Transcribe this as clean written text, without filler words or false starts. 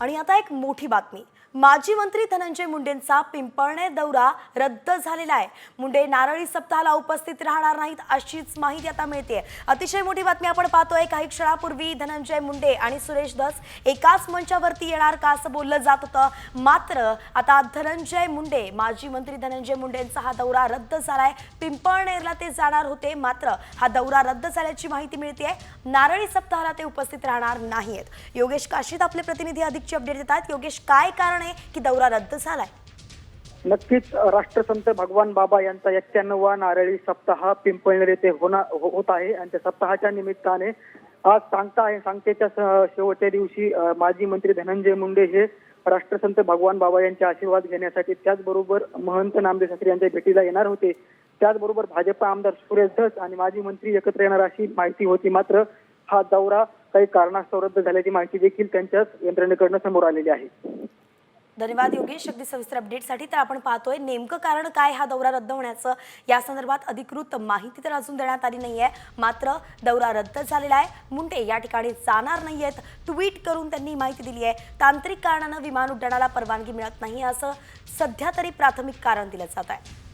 आणि आता एक मोठी बातमी। माजी मंत्री धनंजय मुंडेंचा पिंपळनेर दौरा रद्द झालेला आहे। मुंडे नारळी सप्ताहाला उपस्थित राहणार नाहीत अशीच माहिती आता मिळते। अतिशय मोठी बातमी आपण पाहतोय। काही क्षणापूर्वी धनंजय मुंडे आणि सुरेश धस एकाच मंचावरती येणार का असं बोललं जात होतं, मात्र आता धनंजय मुंडे, माजी मंत्री धनंजय मुंडेंचा हा दौरा रद्द झालाय। पिंपळनेरला ते जाणार होते, मात्र हा दौरा रद्द झाल्याची माहिती मिळते। नारळी सप्ताहाला ते उपस्थित राहणार नाहीत। योगेश काशीद आपले प्रतिनिधी अधिकची अपडेट देतात। योगेश, काय कारण आहे की दौरा रद्द झालाय? नक्कीच राष्ट्रसंत भगवान बाबा यांचा 91वा नारळी सप्ताह पिंपळनेर येथे होत आहे आणि त्या सप्ताहाच्या निमित्ताने आज सांगतेच्या शेवटच्या दिवशी माजी मंत्री धनंजय मुंडे हे राष्ट्रसंत भगवान बाबा यांचे आशीर्वाद घेण्यासाठी, त्याचबरोबर महंत नामदेव शास्त्री यांच्या भेटीला येणार होते। त्याचबरोबर भाजप आमदार सुरेश धस आणि माजी मंत्री एकत्र येणार अशी माहिती होती, मात्र हा दौरा काही कारणास्तव रद्द झाल्याची माहिती देखील त्यांच्याच यंत्रणेकडून समोर आलेली आहे। धन्यवाद योगेश, अगदी सविस्तर अपडेटसाठी। तर आपण पाहतोय नेमकं कारण काय हा दौरा रद्द होण्याचं, या संदर्भात अधिकृत माहिती तर अजून देण्यात आली नाहीये, मात्र दौरा रद्द झालेला आहे। मुंडे या ठिकाणी जाणार नाहीयेत। ट्विट करून त्यांनी माहिती दिली आहे। तांत्रिक कारणानं विमान उड्डाणाला परवानगी मिळत नाही असं सध्या तरी प्राथमिक कारण दिलं जात आहे।